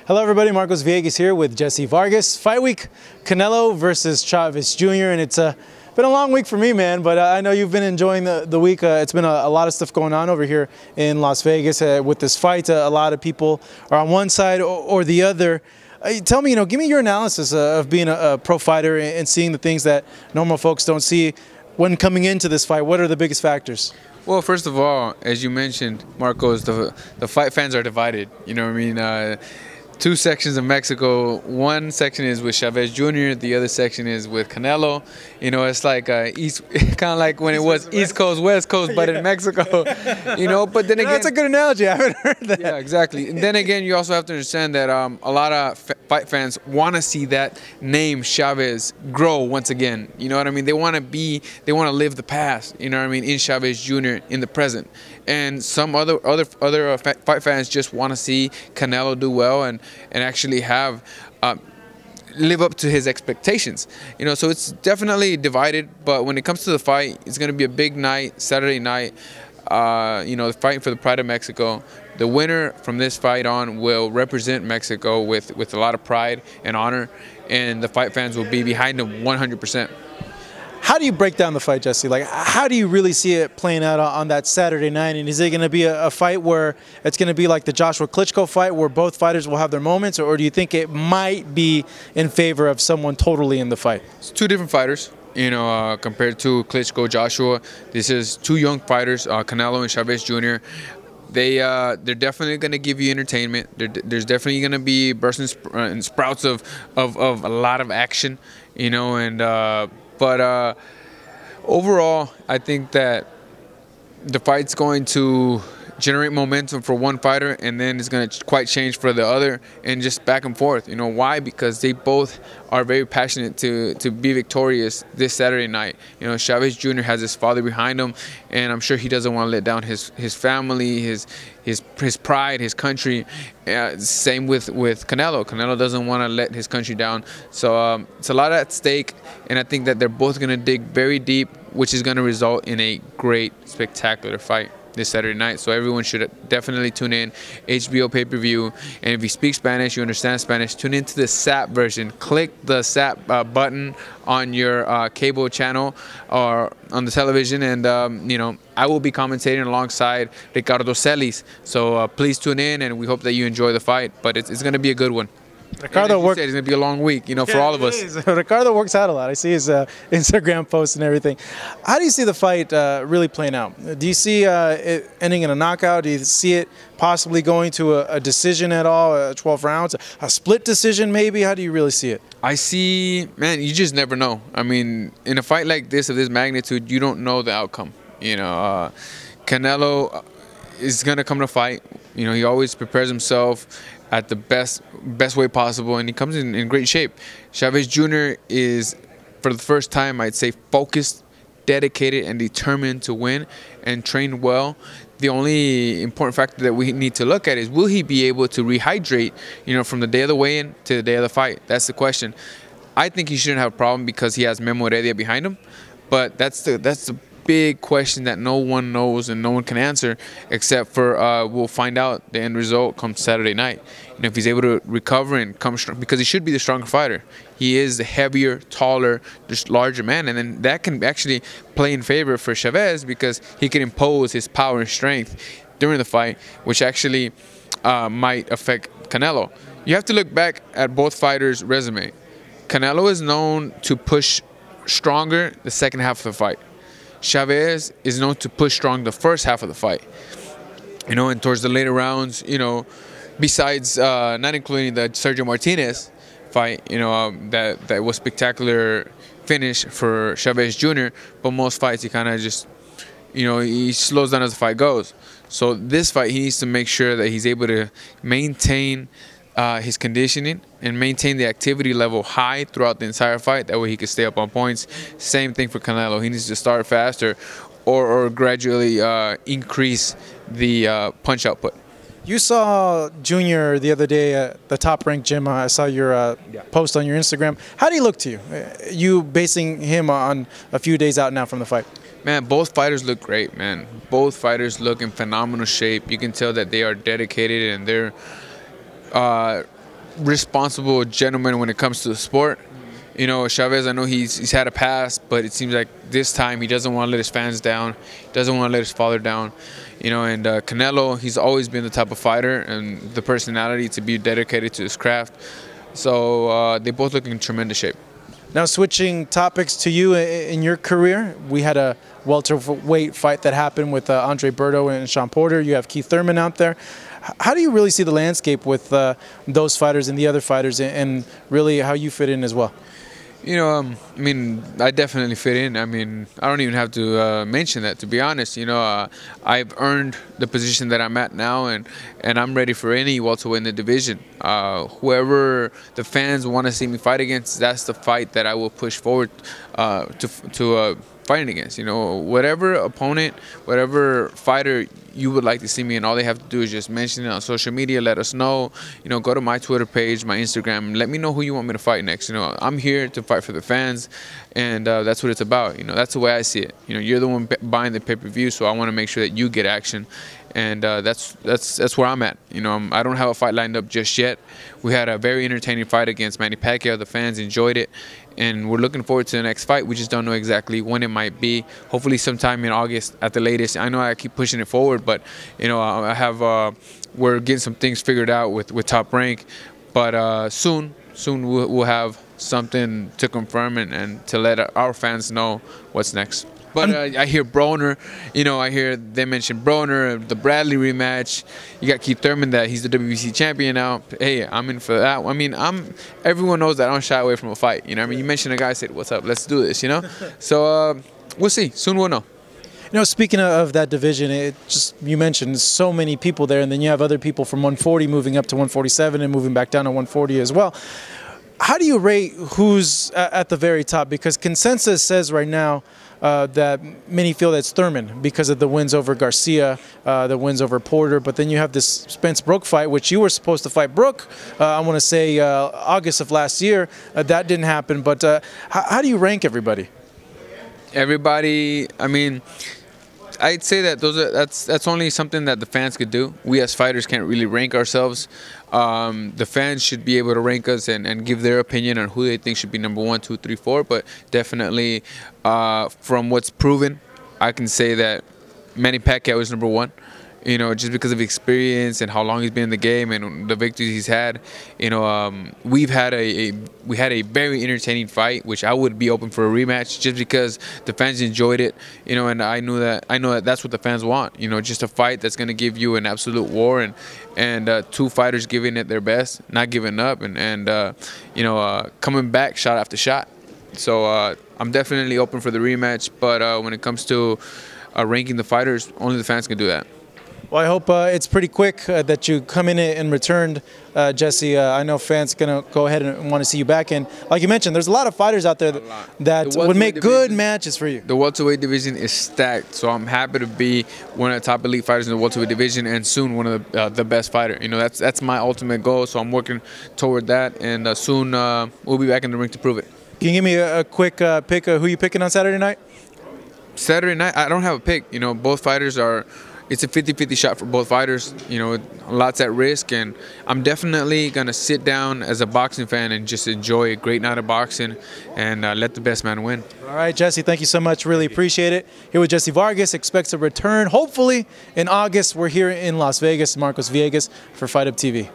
Hello everybody, Marcos Villegas here with Jessie Vargas. Fight week, Canelo versus Chavez Jr. And it's been a long week for me, man, but I know you've been enjoying the week. It's been a lot of stuff going on over here in Las Vegas with this fight. A lot of people are on one side or the other. Tell me, give me your analysis of being a pro fighter and seeing the things that normal folks don't see when coming into this fight. What are the biggest factors? Well, first of all, as you mentioned, Marcos, the fight fans are divided. You know what I mean? Two sections of Mexico. One section is with Chavez Jr. The other section is with Canelo. It's like East, kind of like when it was East Coast, West Coast, but in Mexico. But then again, that's a good analogy. I haven't heard that. Yeah, exactly. And then again, you also have to understand that a lot of fight fans want to see that name Chavez grow once again. You know what I mean? They want to live the past. You know what I mean? In Chavez Jr. in the present. And some other fight fans just want to see Canelo do well and actually have live up to his expectations. So it's definitely divided. But when it comes to the fight, it's going to be a big night, Saturday night. Fighting for the pride of Mexico. The winner from this fight on will represent Mexico with a lot of pride and honor, and the fight fans will be behind him 100%. How do you break down the fight, Jesse? Like, how do you really see it playing out on that Saturday night? And is it going to be a fight where it's going to be like the Joshua Klitschko fight where both fighters will have their moments, or do you think it might be in favor of someone totally in the fight? It's two different fighters. Compared to Klitschko, Joshua, this is two young fighters, Canelo and Chavez Jr. They're definitely going to give you entertainment. There's definitely going to be bursts and sprouts of a lot of action, But overall, I think that the fight's going to generate momentum for one fighter, and then it's going to quite change for the other, and just back and forth. Why? Because they both are very passionate to be victorious this Saturday night. Chavez Jr. has his father behind him, and I'm sure he doesn't want to let down his family, his pride, his country. Same with Canelo. Canelo doesn't want to let his country down. So it's a lot at stake, and I think that they're both going to dig very deep, which is going to result in a great, spectacular fight this Saturday night. So everyone should definitely tune in. HBO pay-per-view. And if you speak Spanish, you understand Spanish, tune into the SAP version. Click the SAP button on your cable channel or on the television, and I will be commentating alongside Ricardo Celis. So please tune in, and we hope that you enjoy the fight. But it's going to be a good one. Ricardo works. It's going to be a long week, for all of us. Ricardo works out a lot. I see his Instagram posts and everything. How do you see the fight really playing out? Do you see it ending in a knockout? Do you see it possibly going to a decision at all, 12 rounds, a split decision maybe? How do you really see it? I see, man, you just never know. I mean, in a fight like this, of this magnitude, you don't know the outcome. Canelo is going to come to fight. He always prepares himself at the best way possible, and he comes in great shape. Chavez Jr. is, for the first time, I'd say, focused, dedicated, and determined to win and train well. The only important factor that we need to look at is, will he be able to rehydrate, from the day of the weigh-in to the day of the fight? That's the question. I think he shouldn't have a problem because he has Memo Heredia behind him, but that's the big question that no one knows and no one can answer, except for we'll find out the end result come Saturday night. If he's able to recover and come strong, because he should be the stronger fighter. He is the heavier, taller, just larger man, and then that can actually play in favor for Chavez because he can impose his power and strength during the fight, which actually might affect Canelo. You have to look back at both fighters' resume. Canelo is known to push stronger the second half of the fight. Chavez is known to push strong the first half of the fight. And towards the later rounds, besides not including the Sergio Martinez fight, that was spectacular finish for Chavez Jr., but most fights he kind of just, he slows down as the fight goes. So this fight, he needs to make sure that he's able to maintain his conditioning and maintain the activity level high throughout the entire fight. That way he can stay up on points. Same thing for Canelo. He needs to start faster or gradually increase the punch output. You saw Junior the other day at the Top Rank gym. I saw your post on your Instagram. How do he look to you? You basing him on a few days out now from the fight? Man, both fighters look great, man. Both fighters look in phenomenal shape. You can tell that they are dedicated and they're responsible gentleman when it comes to the sport. You know, Chavez, I know he's had a past, but it seems like this time he doesn't want to let his fans down. He doesn't want to let his father down. You know, and Canelo, he's always been the type of fighter and the personality to be dedicated to his craft. So they both look in tremendous shape. Now, switching topics to you in your career, we had a welterweight fight that happened with Adrien Broner and Sean Porter. You have Keith Thurman out there. How do you really see the landscape with those fighters and the other fighters, and really how you fit in as well? You know, I mean, I definitely fit in. I mean, I don't even have to mention that, to be honest. You know, I've earned the position that I'm at now, and I'm ready for any welterweight in the division. Whoever the fans want to see me fight against, that's the fight that I will push forward to fighting against. You know, whatever opponent, whatever fighter you would like to see me, and all they have to do is just mention it on social media, let us know. You know, go to my Twitter page, my Instagram, let me know who you want me to fight next. You know, I'm here to fight for the fans, and that's what it's about. You know, that's the way I see it. You know, you're the one buying the pay-per-view, so I want to make sure that you get action, and that's where I'm at. You know, I don't have a fight lined up just yet. We had a very entertaining fight against Manny Pacquiao. The fans enjoyed it, and we're looking forward to the next fight. We just don't know exactly when it might be. Hopefully sometime in August at the latest. I know I keep pushing it forward, but you know, we're getting some things figured out with Top Rank, but soon we'll have something to confirm and to let our fans know what's next. But I hear Broner, you know, I hear they mention Broner, the Bradley rematch. You got Keith Thurman, that he's the WBC champion now. Hey, I'm in for that. I mean, everyone knows that I don't shy away from a fight. You know, I mean, you mentioned a guy, said, "What's up? Let's do this." You know, so we'll see. Soon we'll know. You know, speaking of that division, you mentioned so many people there, and then you have other people from 140 moving up to 147 and moving back down to 140 as well. How do you rate who's at the very top? Because consensus says right now that many feel that's Thurman because of the wins over Garcia, the wins over Porter. But then you have this Spence Brook fight, which you were supposed to fight Brook, I want to say August of last year. That didn't happen. But how do you rank everybody? Everybody, I mean, I'd say that that's only something that the fans could do. We as fighters can't really rank ourselves. The fans should be able to rank us and give their opinion on who they think should be number 1, 2, 3, 4. But definitely, from what's proven, I can say that Manny Pacquiao is number 1. You know, just because of experience and how long he's been in the game and the victories he's had. You know, we had a very entertaining fight, which I would be open for a rematch just because the fans enjoyed it. You know, and I know that that's what the fans want. You know, just a fight that's going to give you an absolute war and two fighters giving it their best, not giving up, and you know, coming back shot after shot. So I'm definitely open for the rematch, but when it comes to ranking the fighters, only the fans can do that. Well, I hope it's pretty quick that you come in and returned, Jesse. I know fans are going to go ahead and want to see you back. And like you mentioned, there's a lot of fighters out there that would make good matches for you. The welterweight division is stacked, so I'm happy to be one of the top elite fighters in the welterweight division, and soon one of the best fighter. You know, that's my ultimate goal, so I'm working toward that, and soon we'll be back in the ring to prove it. Can you give me a quick pick of who you picking on Saturday night? Saturday night, I don't have a pick. You know, both fighters are. It's a 50-50 shot for both fighters. You know, lots at risk, and I'm definitely going to sit down as a boxing fan and just enjoy a great night of boxing and let the best man win. All right, Jesse, thank you so much. Really appreciate it. Here with Jessie Vargas, expects a return, hopefully, in August. We're here in Las Vegas, Marcos Villegas, for Fight Up TV.